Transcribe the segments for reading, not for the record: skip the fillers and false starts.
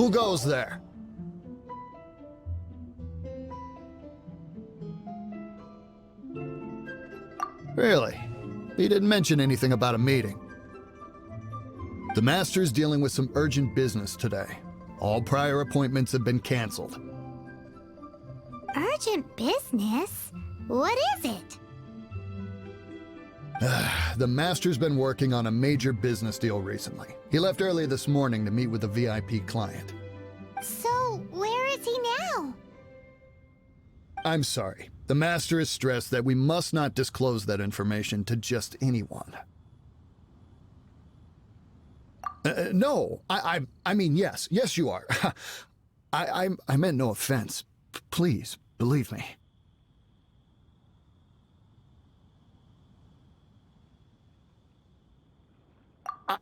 Who goes there? Really? He didn't mention anything about a meeting. The Master's dealing with some urgent business today. All prior appointments have been canceled. Urgent business? What is it? The Master's been working on a major business deal recently. He left early this morning to meet with a VIP client. So, where is he now? I'm sorry. The Master has stressed that we must not disclose that information to just anyone. No, I mean, yes. Yes, you are. I meant no offense. Please, believe me.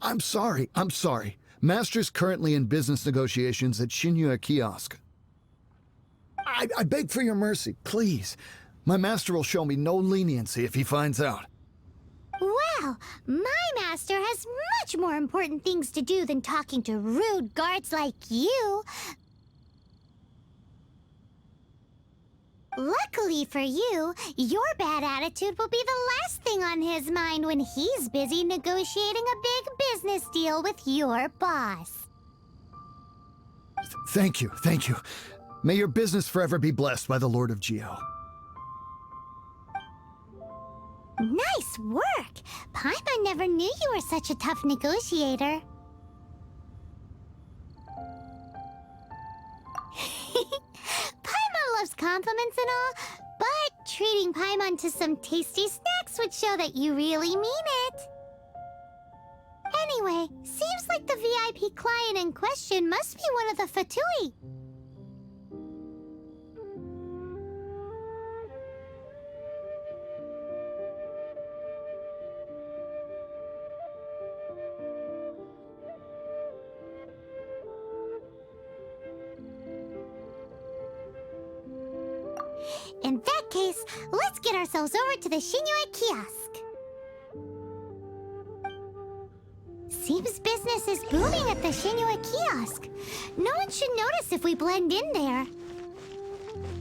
I'm sorry. Master's currently in business negotiations at Shinya Kiosk. I beg for your mercy, please. My master will show me no leniency if he finds out. Well, my master has much more important things to do than talking to rude guards like you. Luckily for you, your bad attitude will be the last thing on his mind when he's busy negotiating a big business deal with your boss. Thank you. May your business forever be blessed by the Lord of Geo. Nice work! Paimon never knew you were such a tough negotiator. Paimon loves compliments and all, but treating Paimon to some tasty snacks would show that you really mean it. Anyway, seems like the VIP client in question must be one of the Fatui. In that case, let's get ourselves over to the Shinya Kiosk. Seems business is booming at the Shinya Kiosk. No one should notice if we blend in there.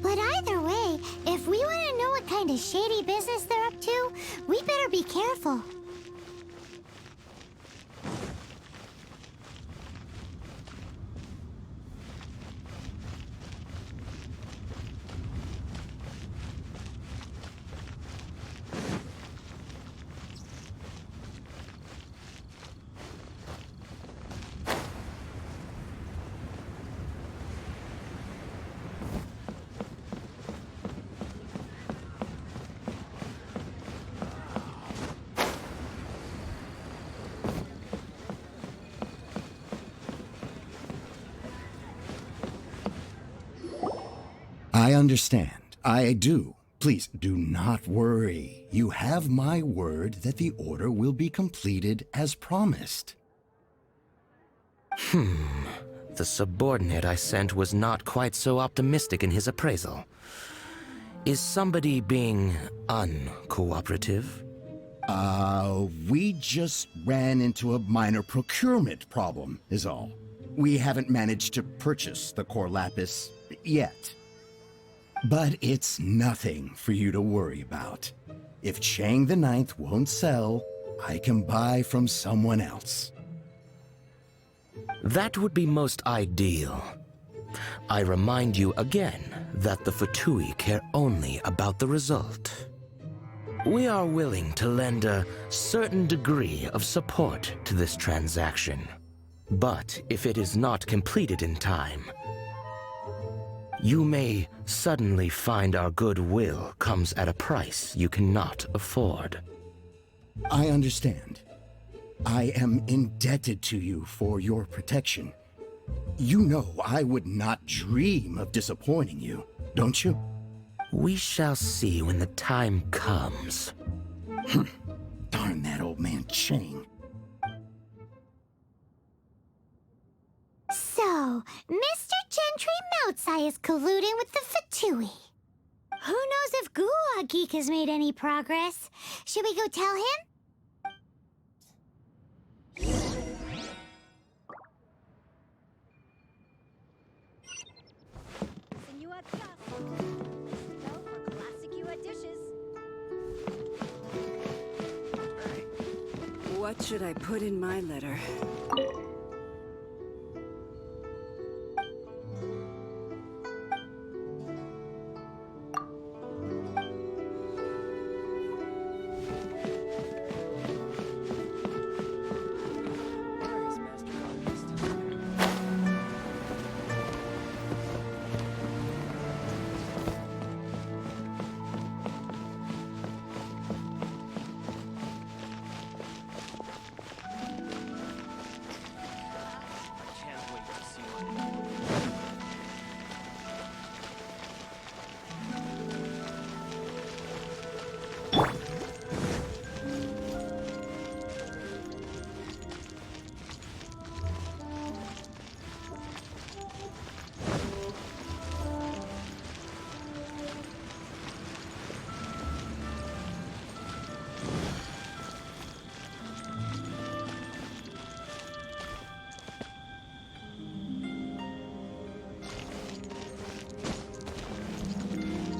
But either way, if we want to know what kind of shady business they're up to, we better be careful. I understand. I do. Please do not worry. You have my word that the order will be completed as promised. The subordinate I sent was not quite so optimistic in his appraisal. Is somebody being uncooperative? We just ran into a minor procurement problem, is all. We haven't managed to purchase the Corlapiz yet. But it's nothing for you to worry about. If Chang the Ninth won't sell, I can buy from someone else. That would be most ideal. I remind you again that the Fatui care only about the result. We are willing to lend a certain degree of support to this transaction. But if it is not completed in time, you may suddenly find our goodwill comes at a price you cannot afford. I understand. I am indebted to you for your protection. You know I would not dream of disappointing you, don't you? We shall see when the time comes. Darn that old man Chang. So, Mr. Gentry Moutsai is colluding with the Fatui. Who knows if Gua Geek has made any progress? Should we go tell him? What should I put in my letter?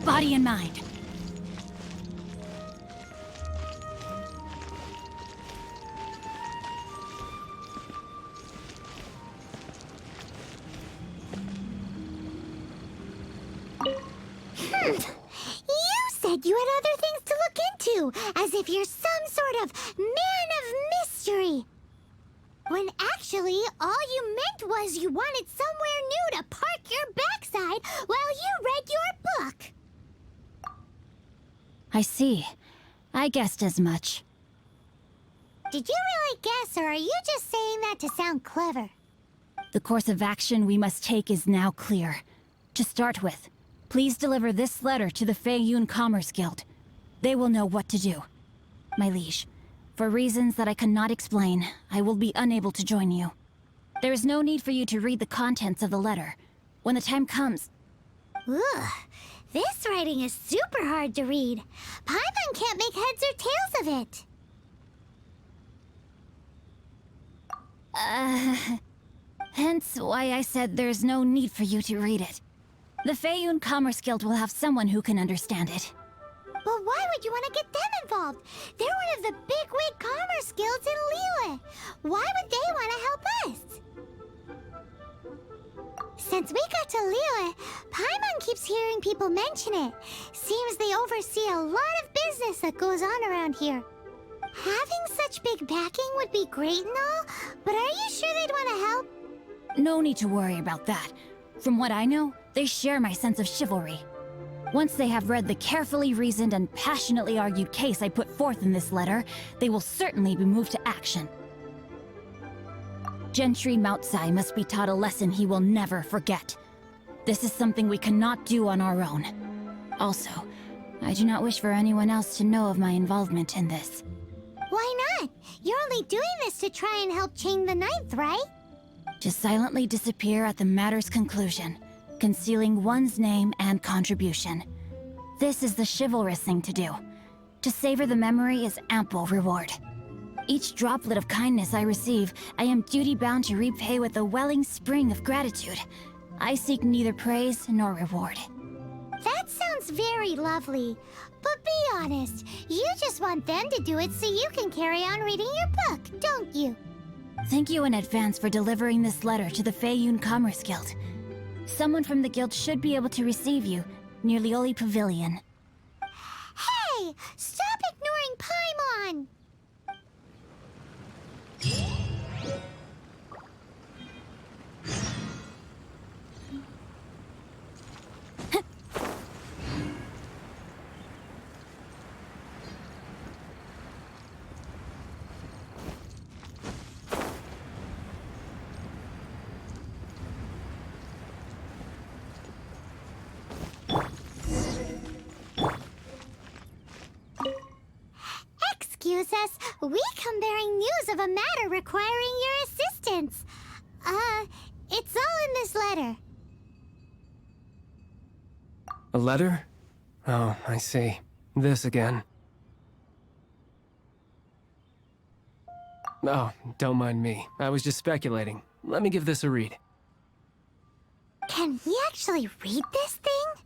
Body and mind. You said you had other things to look into, as if you're some sort of man of mystery. When actually, all you meant was you wanted somewhere new to park your backside while you read your book. I see. I guessed as much. Did you really guess, or are you just saying that to sound clever? The course of action we must take is now clear. To start with, please deliver this letter to the Feiyun Commerce Guild. They will know what to do. My liege, for reasons that I cannot explain, I will be unable to join you. There is no need for you to read the contents of the letter. When the time comes... Ugh, this writing is super hard to read. Paimon can't make heads or tails of it. Hence why I said there's no need for you to read it. The Feiyun Commerce Guild will have someone who can understand it. But why would you want to get them involved? They're one of the bigwig commerce guilds in Liyue. Why would they want to help us? Since we got to Liyue, Paimon keeps hearing people mention it. Seems they oversee a lot of business that goes on around here. Having such big backing would be great and all, but are you sure they'd want to help? No need to worry about that. From what I know, they share my sense of chivalry. Once they have read the carefully reasoned and passionately argued case I put forth in this letter, they will certainly be moved to action. Gentry Moutsai must be taught a lesson he will never forget. This is something we cannot do on our own. Also, I do not wish for anyone else to know of my involvement in this. Why not? You're only doing this to try and help Chang the Ninth, right? To silently disappear at the matter's conclusion, concealing one's name and contribution. This is the chivalrous thing to do. To savor the memory is ample reward. Each droplet of kindness I receive, I am duty-bound to repay with a welling spring of gratitude. I seek neither praise nor reward. That sounds very lovely. But be honest, you just want them to do it so you can carry on reading your book, don't you? Thank you in advance for delivering this letter to the Feiyun Commerce Guild. Someone from the guild should be able to receive you near Lioli Pavilion. Hey! Stop ignoring Paimon! Excuse us, we come bearing news of a matter requiring your assistance. It's all in this letter. A letter? Oh, I see. This again. Oh, don't mind me. I was just speculating. Let me give this a read. Can we actually read this thing?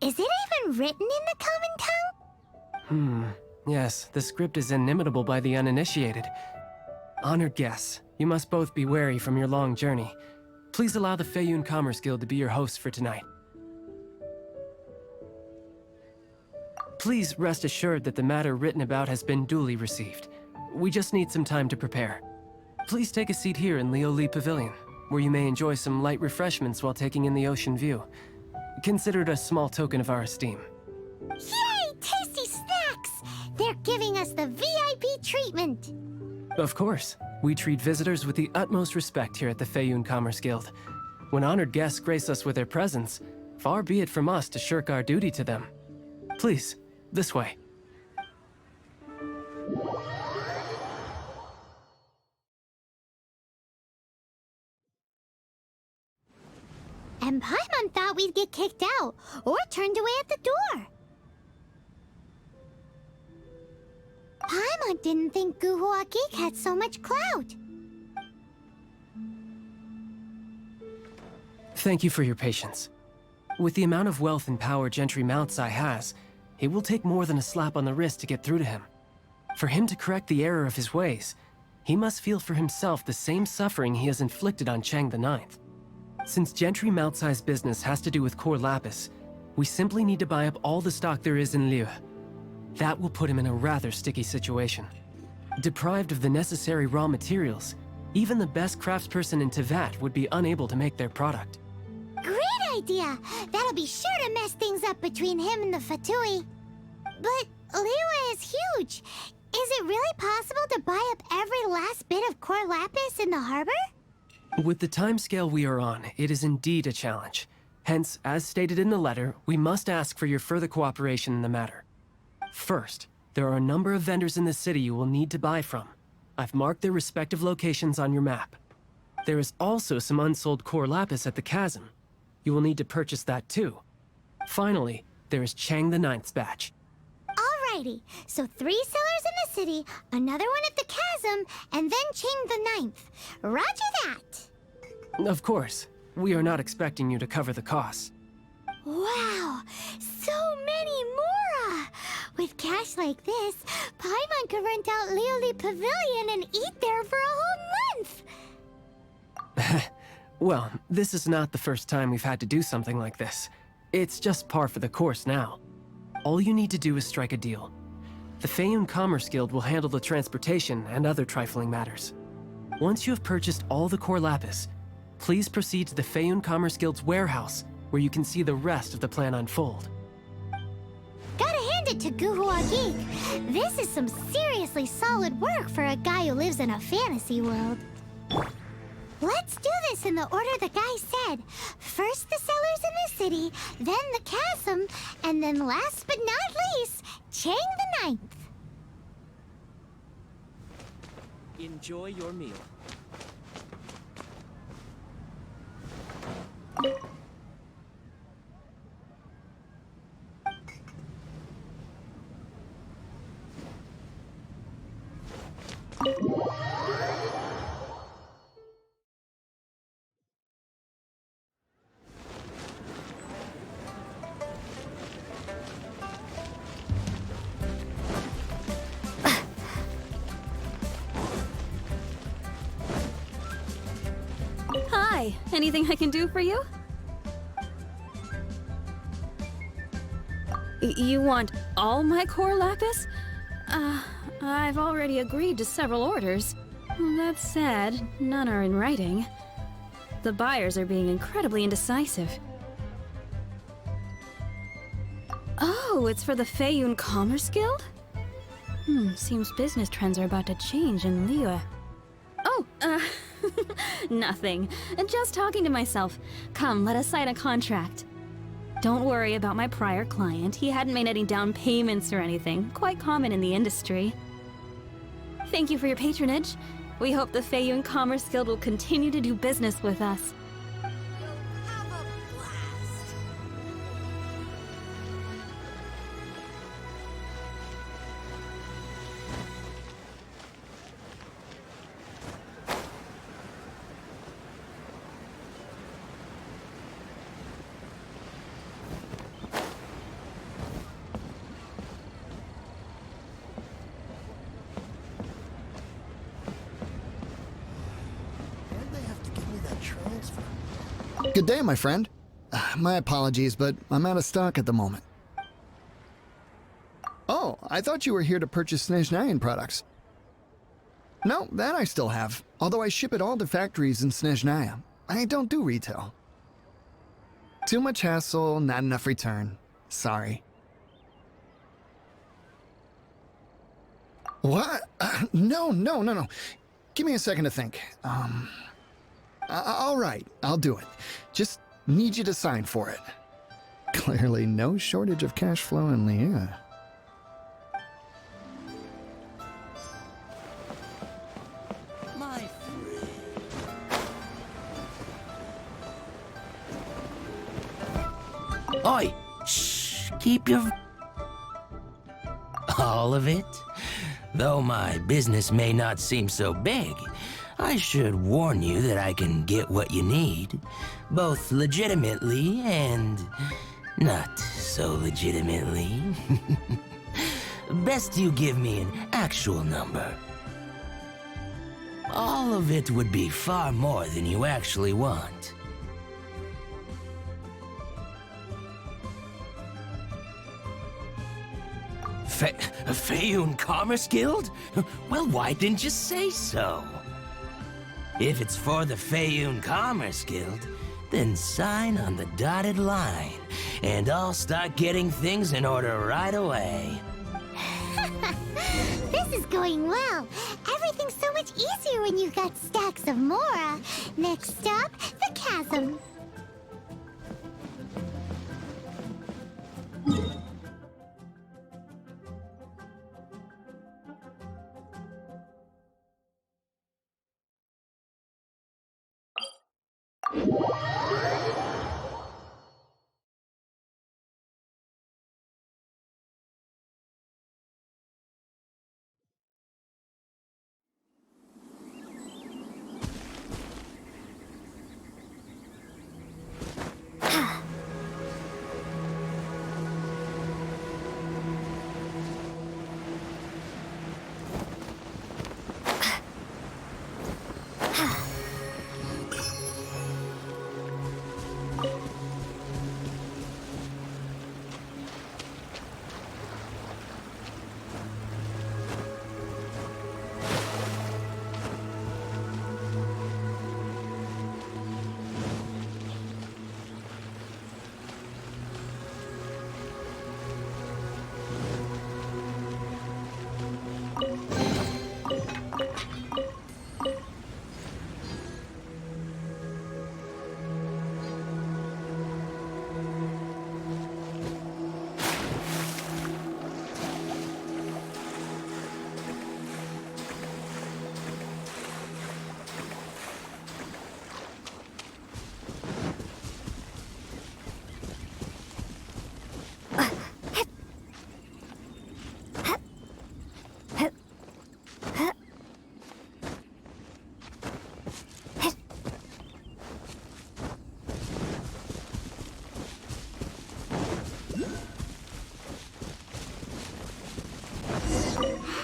Is it even written in the common tongue? Yes, the script is inimitable by the uninitiated. Honored guests, you must both be wary from your long journey. Please allow the Feiyun Commerce Guild to be your hosts for tonight. Please rest assured that the matter written about has been duly received. We just need some time to prepare. Please take a seat here in Leo Lee Pavilion, where you may enjoy some light refreshments while taking in the ocean view. Consider it a small token of our esteem. Yay! Tasty snacks! They're giving us the VIP treatment. Of course. We treat visitors with the utmost respect here at the Feiyun Commerce Guild. When honored guests grace us with their presence, far be it from us to shirk our duty to them. Please, this way. And Paimon thought we'd get kicked out, or turned away at the door. Paimon didn't think Guhua Geek had so much clout. Thank you for your patience. With the amount of wealth and power Gentry Moutsai has, it will take more than a slap on the wrist to get through to him. For him to correct the error of his ways, he must feel for himself the same suffering he has inflicted on Chang the Ninth. Since Gentry Moutsai's business has to do with Corlapiz, we simply need to buy up all the stock there is in Liu. That will put him in a rather sticky situation. Deprived of the necessary raw materials, even the best craftsperson in Tevat would be unable to make their product. Great idea! That'll be sure to mess things up between him and the Fatui. But Liyue is huge. Is it really possible to buy up every last bit of Corlapiz in the harbor? With the timescale we are on, it is indeed a challenge. Hence, as stated in the letter, we must ask for your further cooperation in the matter. First, there are a number of vendors in the city you will need to buy from. I've marked their respective locations on your map. There is also some unsold Corlapiz at the chasm. You will need to purchase that too. Finally, there is Chang the Ninth's batch. Alrighty, so 3 sellers in the city, another one at the chasm, and then Chang the Ninth. Roger that! Of course, we are not expecting you to cover the costs. Wow, so many more! With cash like this, Paimon could rent out Lioli Pavilion and eat there for a whole month! Well, this is not the first time we've had to do something like this. It's just par for the course now. All you need to do is strike a deal. The Feiyun Commerce Guild will handle the transportation and other trifling matters. Once you have purchased all the Corlapiz, please proceed to the Feiyun Commerce Guild's warehouse, where you can see the rest of the plan unfold. Gotta hand it to Guhua Geek. This is some seriously solid work for a guy who lives in a fantasy world. Let's do this in the order the guy said. First the sellers in the city, then the chasm, and then last but not least, Chang the Ninth. Enjoy your meal. Hi, anything I can do for you? You want all my Corlapiz? I've already agreed to several orders. That said, none are in writing. The buyers are being incredibly indecisive. Oh, it's for the Feiyun Commerce Guild? Seems business trends are about to change in Liyue. Oh, nothing. Just talking to myself. Come, let us sign a contract. Don't worry about my prior client. He hadn't made any down payments or anything. Quite common in the industry. Thank you for your patronage. We hope the Feiyun Commerce Guild will continue to do business with us. Have a blast. Good day, my friend. My apologies, but I'm out of stock at the moment. Oh, I thought you were here to purchase Snezhnayan products. No, that I still have, although I ship it all to factories in Snezhnaya. I don't do retail. Too much hassle, not enough return. Sorry. What? No. Give me a second to think. All right, I'll do it. Just need you to sign for it. Clearly no shortage of cash flow in Liyue. Oi! Shh! Keep your... All of it? Though my business may not seem so big, I should warn you that I can get what you need, both legitimately and not so legitimately. Best you give me an actual number. All of it would be far more than you actually want. Faeyun Commerce Guild? Well, why didn't you say so? If it's for the Faeyun Commerce Guild, then sign on the dotted line, and I'll start getting things in order right away. This is going well. Everything's so much easier when you've got stacks of Mora. Next stop, the chasm.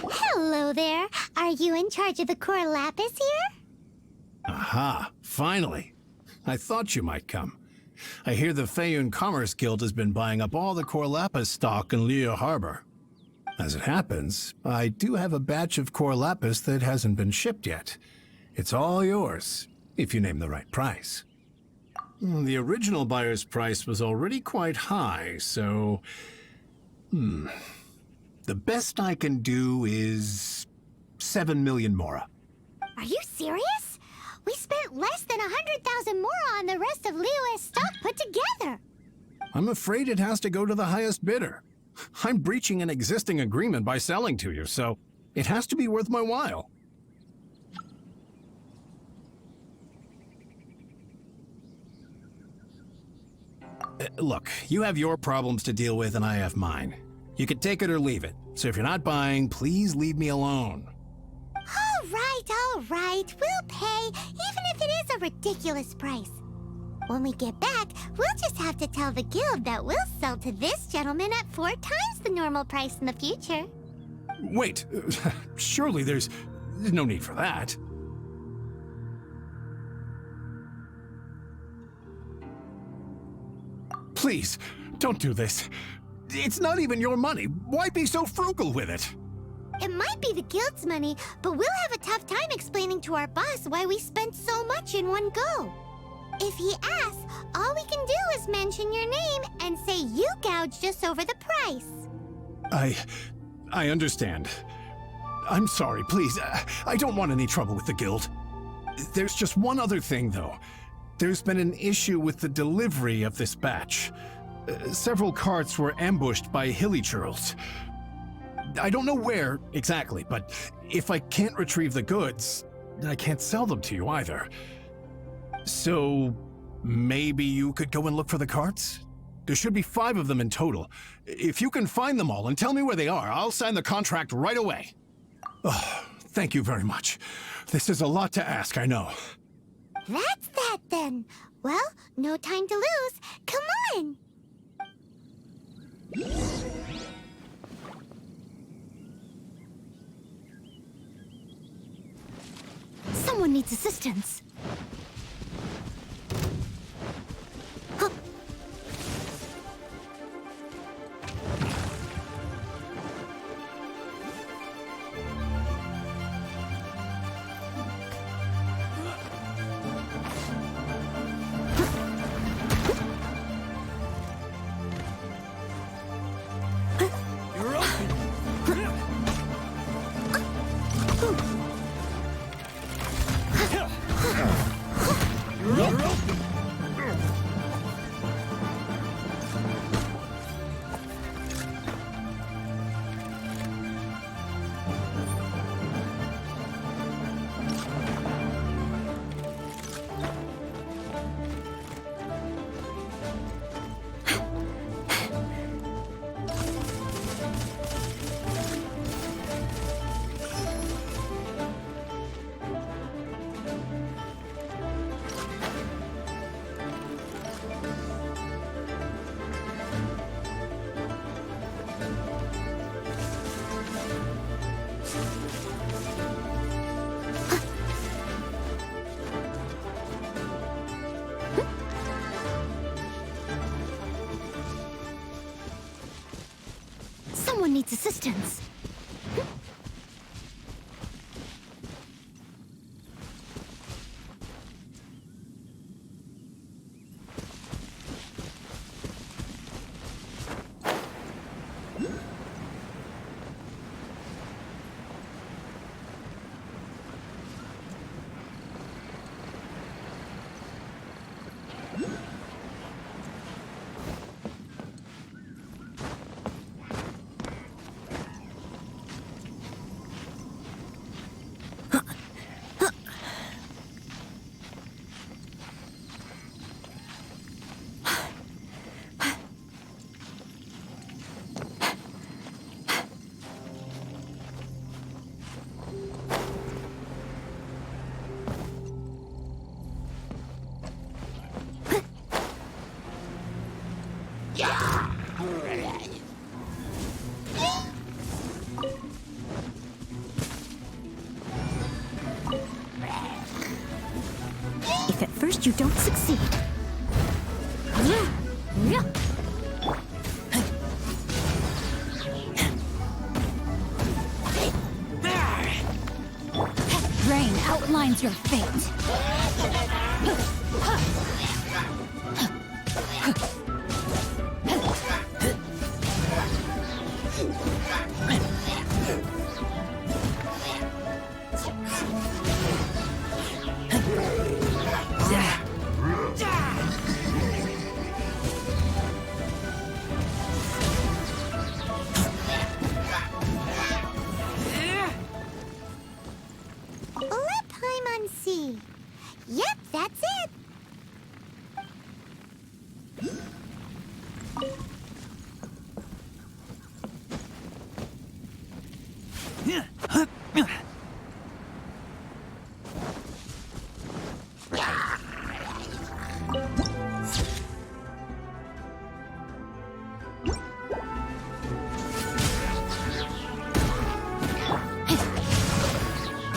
Hello there. Are you in charge of the Corlapiz here? Aha, finally. I thought you might come. I hear the Faeyun Commerce Guild has been buying up all the Corlapiz stock in Liyue Harbor. As it happens, I do have a batch of Corlapiz that hasn't been shipped yet. It's all yours, if you name the right price. The original buyer's price was already quite high, so... The best I can do is 7 million Mora. Are you serious? We spent less than 100,000 Mora on the rest of Liyue's stock put together. I'm afraid it has to go to the highest bidder. I'm breaching an existing agreement by selling to you, so it has to be worth my while. Look, you have your problems to deal with and I have mine. You can take it or leave it. So if you're not buying, please leave me alone. All right. We'll pay, even if it is a ridiculous price. When we get back, we'll just have to tell the guild that we'll sell to this gentleman at 4 times the normal price in the future. Wait, surely there's no need for that. Please, don't do this. It's not even your money. Why be so frugal with it? It might be the guild's money, but we'll have a tough time explaining to our boss why we spent so much in one go. If he asks, all we can do is mention your name and say you gouged us over the price. I understand. I'm sorry, please. I don't want any trouble with the guild. There's just one other thing, though. There's been an issue with the delivery of this batch. Several carts were ambushed by hilly churls. I don't know where exactly, but if I can't retrieve the goods, I can't sell them to you either. So maybe you could go and look for the carts? There should be 5 of them in total. If you can find them all and tell me where they are, I'll sign the contract right away. Oh, thank you very much. This is a lot to ask, I know. That's that then. Well, no time to lose. Come on! Someone needs assistance. Huh. Someone needs assistance. If at first you don't succeed. Rain outlines your fate. Yep, that's it.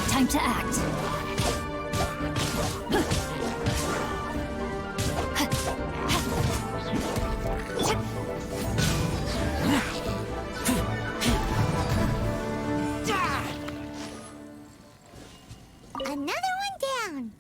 Time to act. Another one down.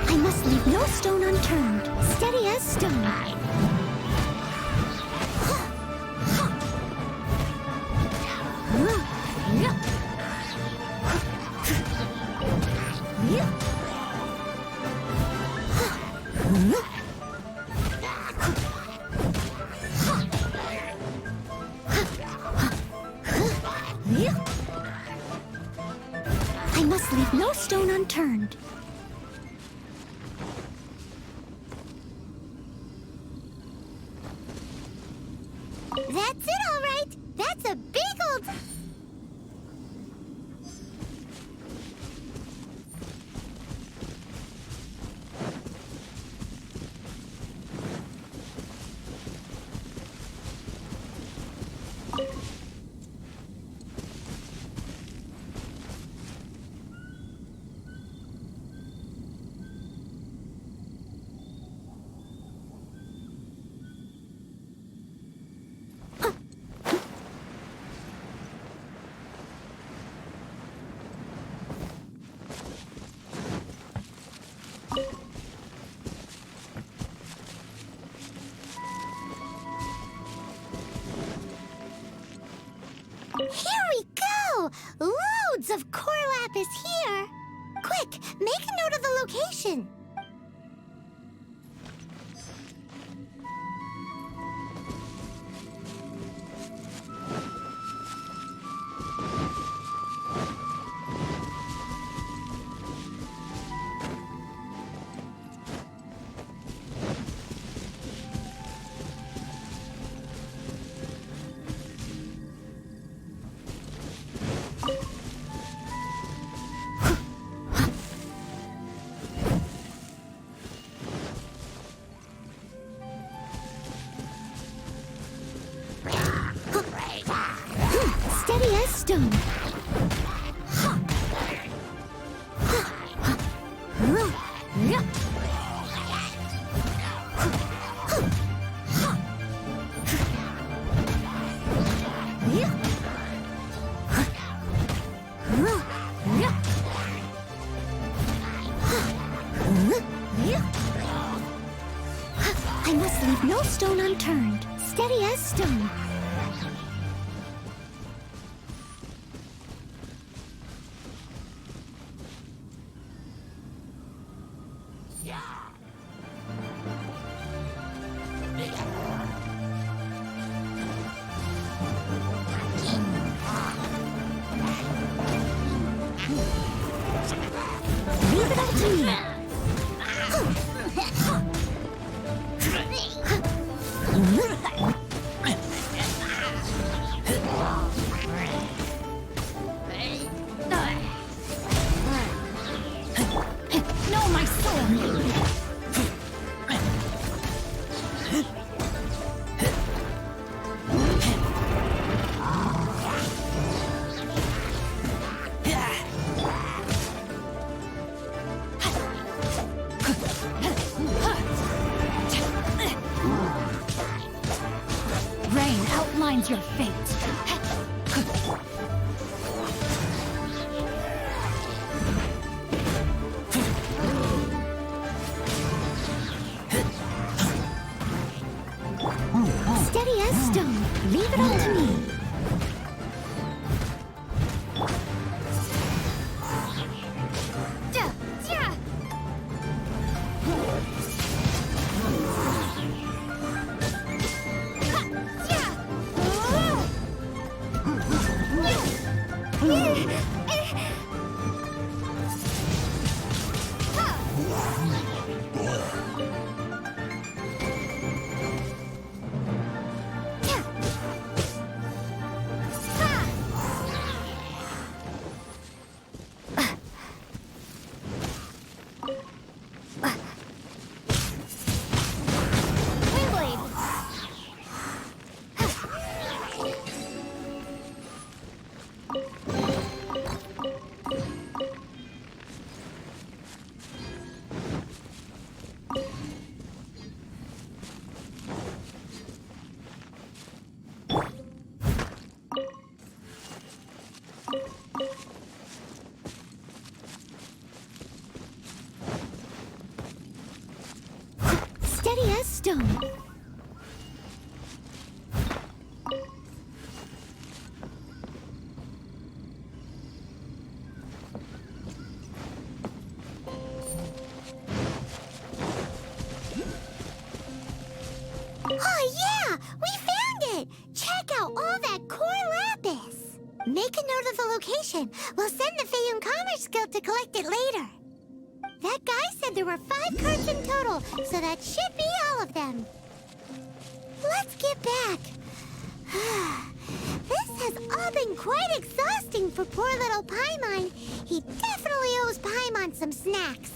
I must leave no stone unturned. Steady as stone. I must leave no stone unturned. That's it, all right. That's a big old... Here we go! Loads of Corlapiz here! Quick, make a note of the location! Steady as stone. I must leave no stone unturned. Steady as stone. Leave it up to me. No, my sword! Rain outlines your fate. Steady as stone. Leave it all to me. Wingblade! Steady as stone. Oh yeah! We found it! Check out all that Corlapiz! Make a note of the location. We'll send the Fayun Commerce Guild to collect it later. That guy said there were 5 carts in total, so that should be all of them. Let's get back. This has all been quite exhausting for poor little Paimon. He definitely owes Paimon some snacks.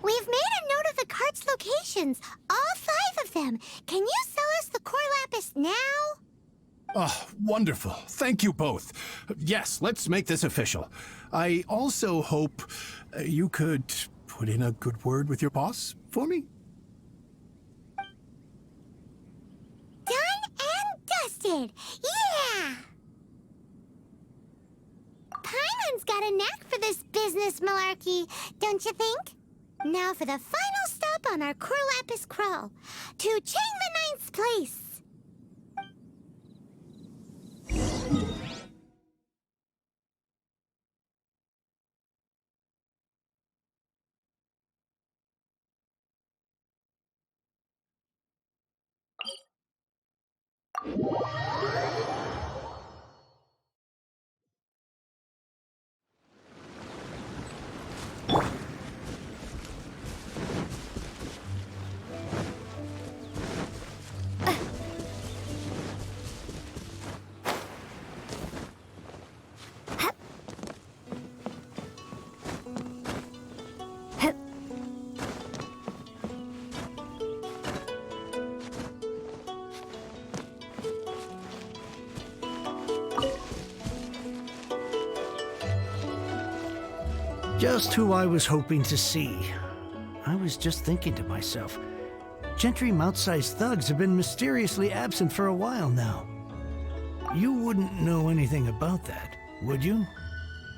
We've made a note of the cart's locations, all 5 of them. Can you sell us the Corlapiz now? Oh, wonderful. Thank you both. Yes, let's make this official. I also hope you could put in a good word with your boss for me. Done and dusted. Yeah! Paimon's got a knack for this business malarkey, don't you think? Now for the final stop on our Corlapiz crawl, to Chang the Ninth's place. Just who I was hoping to see. I was just thinking to myself, Gentry mount-sized thugs have been mysteriously absent for a while now. You wouldn't know anything about that, would you?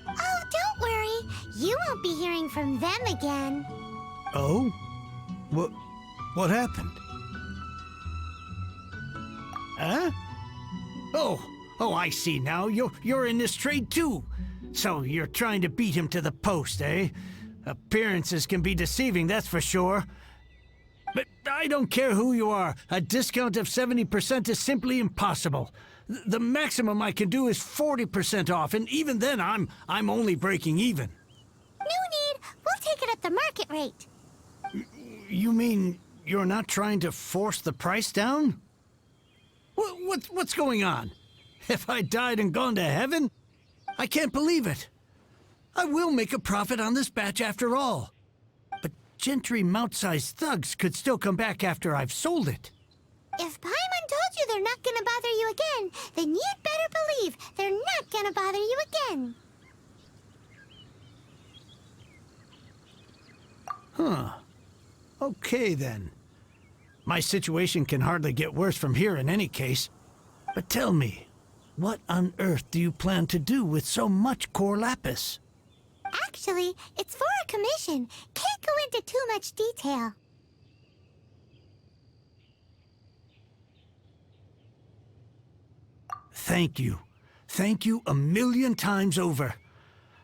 Oh, don't worry. You won't be hearing from them again. Oh? What happened? Huh? Oh, I see now. You're in this trade too. So you're trying to beat him to the post, eh? Appearances can be deceiving, that's for sure. I don't care who you are. A discount of 70% is simply impossible. The maximum I can do is 40% off, and even then I'm only breaking even. No need. We'll take it at the market rate. You mean you're not trying to force the price down? What's going on? Have I died and gone to heaven? I can't believe it. I will make a profit on this batch after all. But Gentry mount-sized thugs could still come back after I've sold it. If Paimon told you they're not gonna bother you again, then you'd better believe they're not gonna bother you again. Huh. Okay, then. My situation can hardly get worse from here in any case. But tell me, what on earth do you plan to do with so much Corlapiz? Actually, it's for a commission. Can't go into too much detail. Thank you. Thank you a million times over.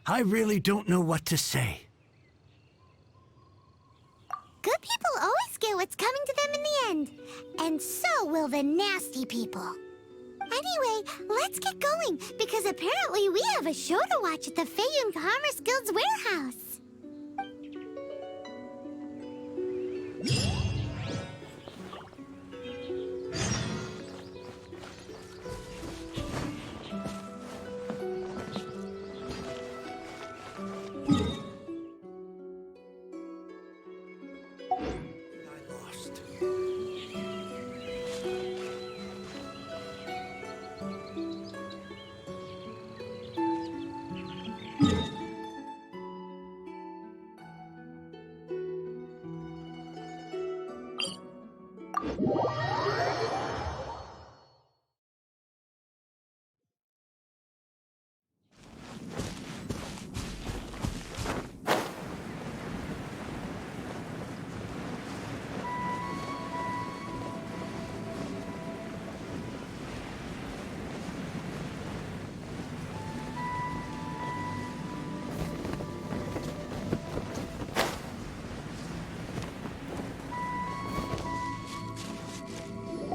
I really don't know what to say. Good people always get what's coming to them in the end. And so will the nasty people. Anyway, let's get going, because apparently we have a show to watch at the Feiyun Commerce Guild's warehouse.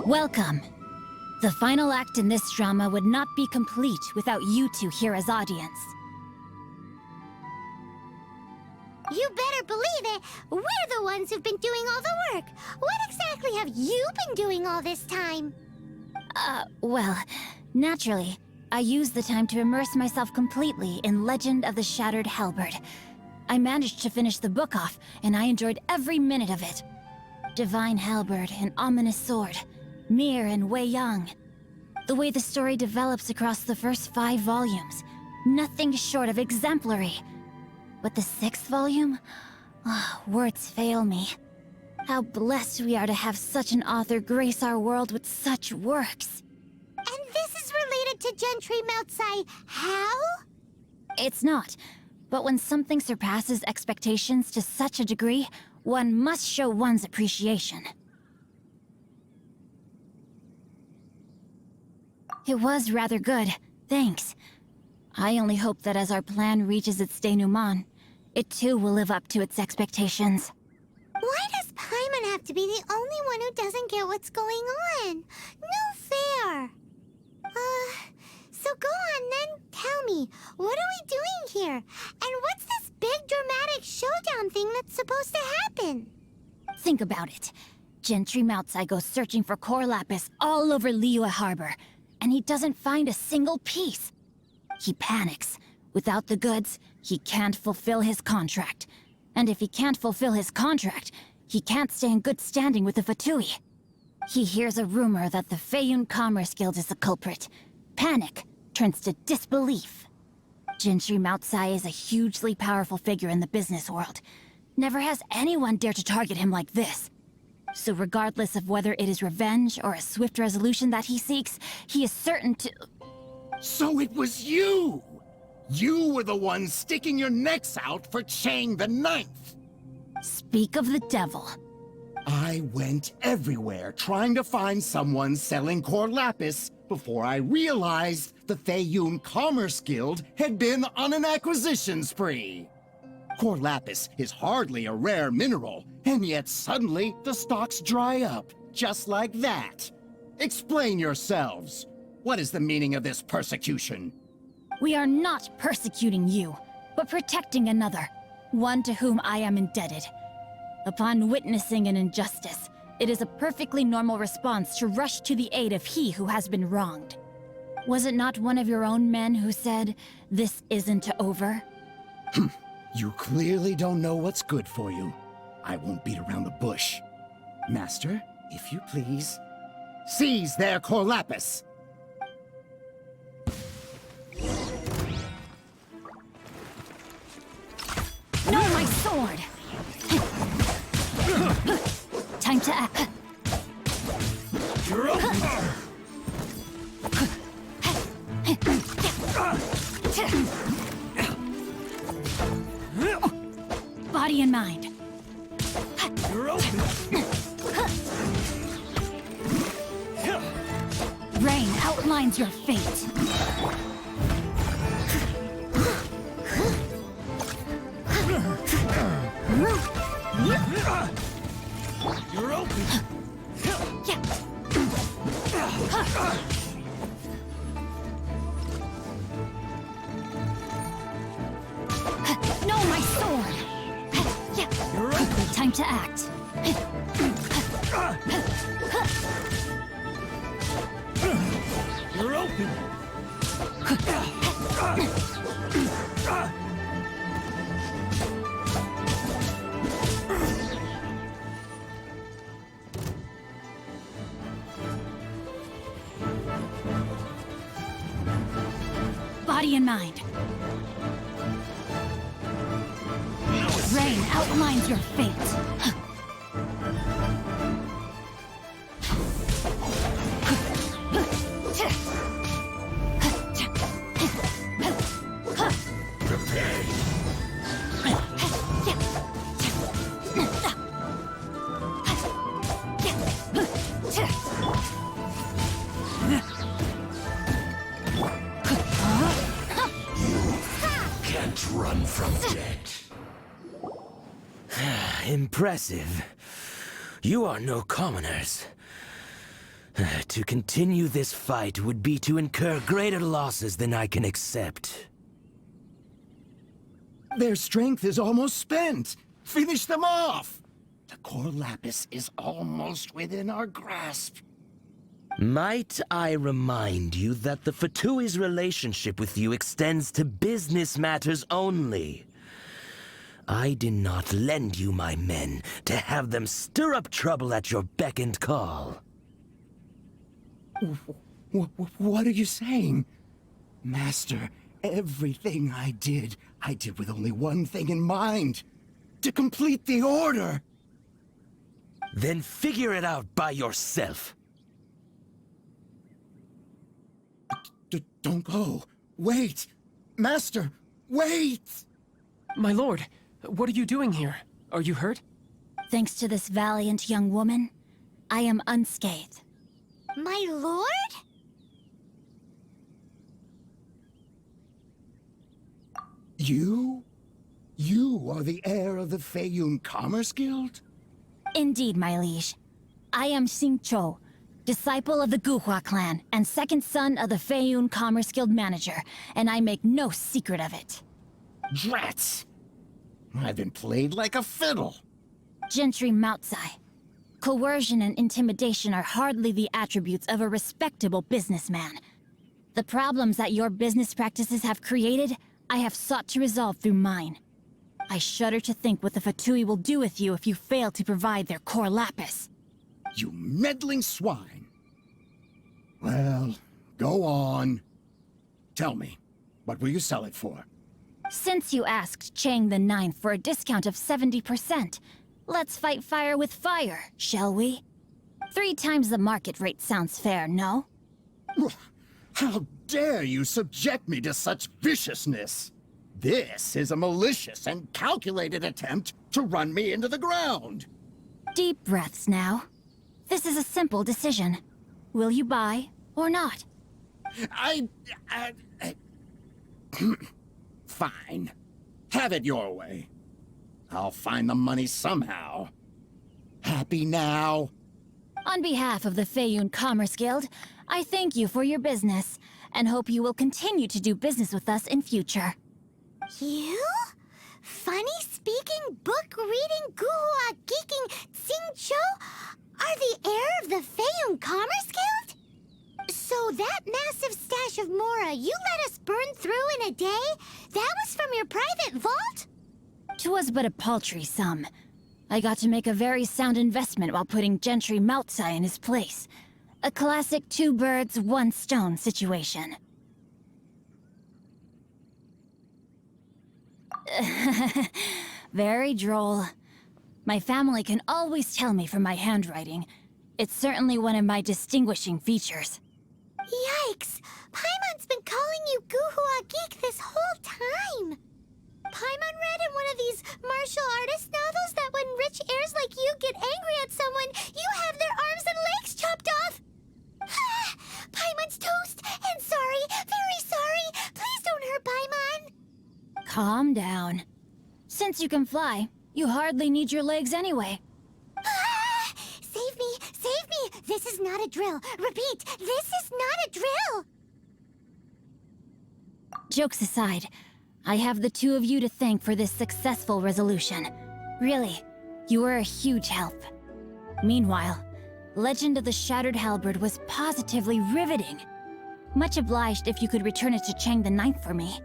Welcome. The final act in this drama would not be complete without you two here as audience. You better believe it. We're the ones who've been doing all the work. What exactly have you been doing all this time? Well, naturally, I used the time to immerse myself completely in Legend of the Shattered Halberd. I managed to finish the book off, and I enjoyed every minute of it. Divine Halberd, an ominous sword. Mir and Wei Yang. The way the story develops across the first 5 volumes, nothing short of exemplary. But the 6th volume? Words fail me. How blessed we are to have such an author grace our world with such works. And this is related to Gentry Moutsai how? It's not. But when something surpasses expectations to such a degree, one must show one's appreciation. It was rather good, thanks. I only hope that as our plan reaches its denouement, it too will live up to its expectations. Why does Paimon have to be the only one who doesn't get what's going on? No fair. So go on then, tell me, what are we doing here? And what's this big dramatic showdown thing that's supposed to happen? Think about it. Gentry Moutsai goes searching for Corlapiz all over Liyue Harbor, and he doesn't find a single piece. He panics. Without the goods, he can't fulfill his contract. And if he can't fulfill his contract, he can't stay in good standing with the Fatui. He hears a rumor that the Feiyun Commerce Guild is the culprit. Panic turns to disbelief. Gentry Moutsai is a hugely powerful figure in the business world. Never has anyone dared to target him like this. So regardless of whether it is revenge or a swift resolution that he seeks, he is certain to... So it was you! You were the one sticking your necks out for Chang the Ninth! Speak of the devil. I went everywhere trying to find someone selling Corlapiz before I realized the Feiyun Commerce Guild had been on an acquisition spree. Corlapiz is hardly a rare mineral, And yet suddenly the stocks dry up, just like that. Explain yourselves. What is the meaning of this persecution? We are not persecuting you, but protecting another, one to whom I am indebted. Upon witnessing an injustice, it is a perfectly normal response to rush to the aid of he who has been wronged. Was it not one of your own men who said, "This isn't over"? You clearly don't know what's good for you. I won't beat around the bush. Master, if you please, seize their Corlapiz! No, my sword! Time to act. You're up! Body and mind. You're open! Rain outlines your fate. You're open! No, my sword! You're open! Time to act. You're open! Body and mind. Rain outlines your fate. Can't run from death. Impressive. You are no commoners. To continue this fight would be to incur greater losses than I can accept. Their strength is almost spent. Finish them off! The Corlapiz is almost within our grasp. Might I remind you that the Fatui's relationship with you extends to business matters only? I did not lend you my men to have them stir up trouble at your beck and call. What are you saying? Master, everything I did with only one thing in mind. To complete the order! Then figure it out by yourself. Don't go. Wait! Master, wait! My lord, what are you doing here? Are you hurt? Thanks to this valiant young woman, I am unscathed. My lord? You? You are the heir of the Feiyun Commerce Guild? Indeed, my liege. I am Xingqiu, disciple of the Guhua clan and second son of the Feiyun Commerce Guild manager, and I make no secret of it. Drats! I've been played like a fiddle. Gentry Moutsai. Coercion and intimidation are hardly the attributes of a respectable businessman. The problems that your business practices have created, I have sought to resolve through mine. I shudder to think what the Fatui will do with you if you fail to provide their Corlapiz. You meddling swine. Well, go on. Tell me, what will you sell it for? Since you asked Chang the Ninth for a discount of 70%, let's fight fire with fire, shall we? 3 times the market rate sounds fair, no? How dare you subject me to such viciousness? This is a malicious and calculated attempt to run me into the ground. Deep breaths now. This is a simple decision. Will you buy or not? Fine. Have it your way. I'll find the money somehow. happy now? On behalf of the Feiyun Commerce Guild, I thank you for your business, and hope you will continue to do business with us in future. You? Funny-speaking, book-reading, guhua geeking Xingqiu are the heir of the Feiyun Commerce Guild? So that massive stash of Mora you let us burn through in a day, that was from your private vault? 'Twas but a paltry sum. I got to make a very sound investment while putting Gentry Moutsai in his place. A classic two birds, one stone situation. Very droll. My family can always tell me from my handwriting. It's certainly one of my distinguishing features. Yikes! Paimon's been calling you Guhua Geek this whole time! Paimon read in one of these martial artist novels that when rich heirs like you get angry at someone, you have their arms and legs chopped off! Paimon's toast! And sorry, very sorry! Please don't hurt Paimon! Calm down. Since you can fly, you hardly need your legs anyway. Save me! Save me! This is not a drill! Repeat, this is not a drill! Jokes aside, I have the two of you to thank for this successful resolution. Really, you were a huge help. Meanwhile, Legend of the Shattered Halberd was positively riveting. Much obliged if you could return it to Chang the Ninth for me.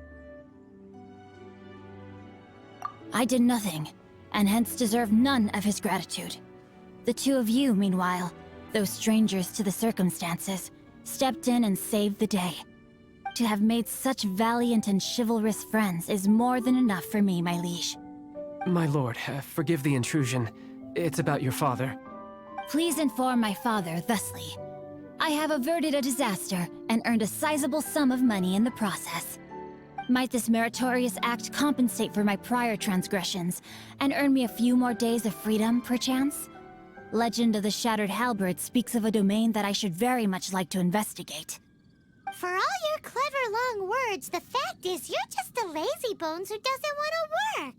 I did nothing, and hence deserve none of his gratitude. The two of you, meanwhile, though strangers to the circumstances, stepped in and saved the day. To have made such valiant and chivalrous friends is more than enough for me, my liege. My lord, forgive the intrusion. It's about your father. Please inform my father thusly. I have averted a disaster and earned a sizable sum of money in the process. Might this meritorious act compensate for my prior transgressions and earn me a few more days of freedom, perchance? Legend of the Shattered Halberd speaks of a domain that I should very much like to investigate. For all your clever long words, the fact is you're just a lazy bones who doesn't want to work.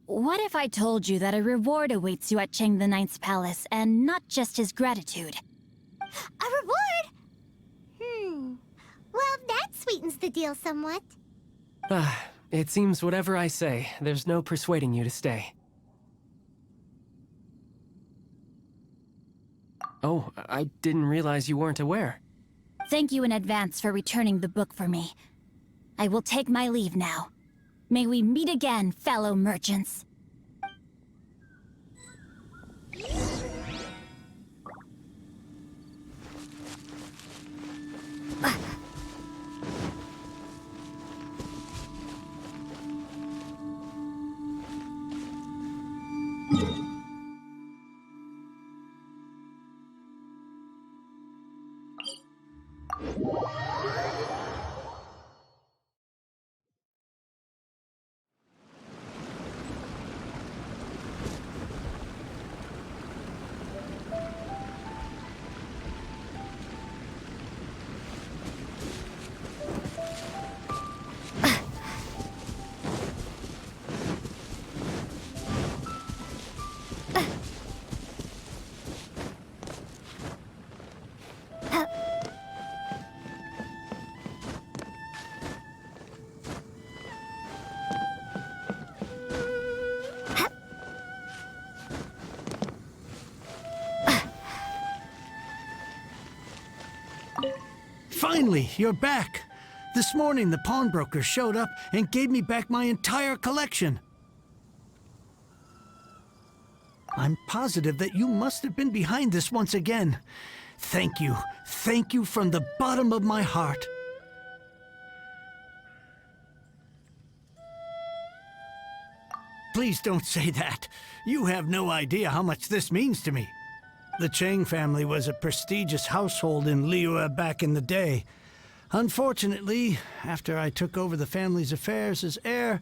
What if I told you that a reward awaits you at Chang the Ninth's palace, and not just his gratitude? A reward? Well, that sweetens the deal somewhat. It seems whatever I say, there's no persuading you to stay. Oh, I didn't realize you weren't aware. Thank you in advance for returning the book for me. I will take my leave now. May we meet again, fellow merchants. Finally, you're back. This morning, the pawnbroker showed up and gave me back my entire collection. I'm positive that you must have been behind this once again. Thank you. Thank you from the bottom of my heart. Please don't say that. You have no idea how much this means to me. The Chang family was a prestigious household in Liyue back in the day. Unfortunately, after I took over the family's affairs as heir,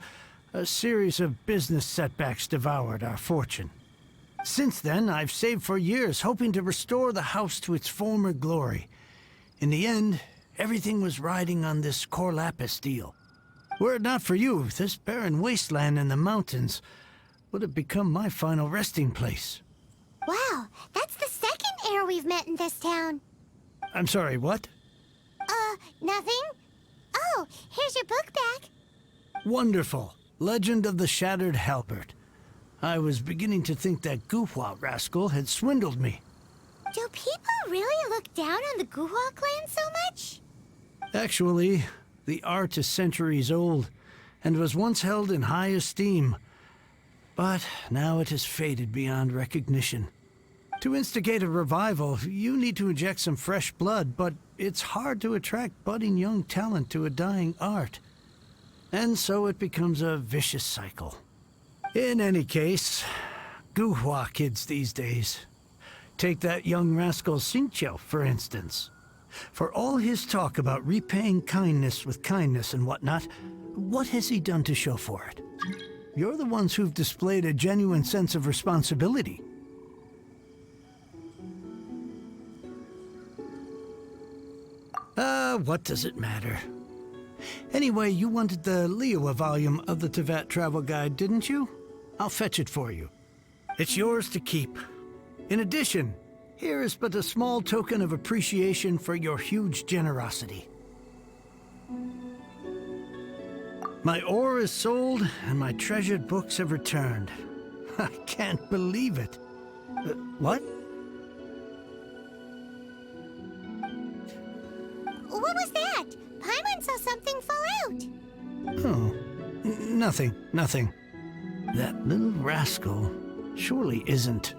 a series of business setbacks devoured our fortune. Since then, I've saved for years, hoping to restore the house to its former glory. In the end, everything was riding on this Corlapiz deal. Were it not for you, this barren wasteland in the mountains would have become my final resting place. Wow, that's the second heir we've met in this town. I'm sorry, what? Nothing? Oh, here's your book back. Wonderful. Legend of the Shattered Halberd. I was beginning to think that Guhua rascal had swindled me. Do people really look down on the Guhua clan so much? Actually, the art is centuries old, and was once held in high esteem. But now it has faded beyond recognition. To instigate a revival, you need to inject some fresh blood, but it's hard to attract budding young talent to a dying art. And so it becomes a vicious cycle. In any case, Guhua kids these days. Take that young rascal Xingqiu, for instance. For all his talk about repaying kindness with kindness and whatnot, what has he done to show for it? You're the ones who've displayed a genuine sense of responsibility. What does it matter? Anyway, you wanted the Liyue volume of the Teyvat travel guide, didn't you? I'll fetch it for you. It's yours to keep. In addition, here is but a small token of appreciation for your huge generosity. My ore is sold, and my treasured books have returned. I can't believe it. What? What was that? Paimon saw something fall out. Oh, nothing. That little rascal surely isn't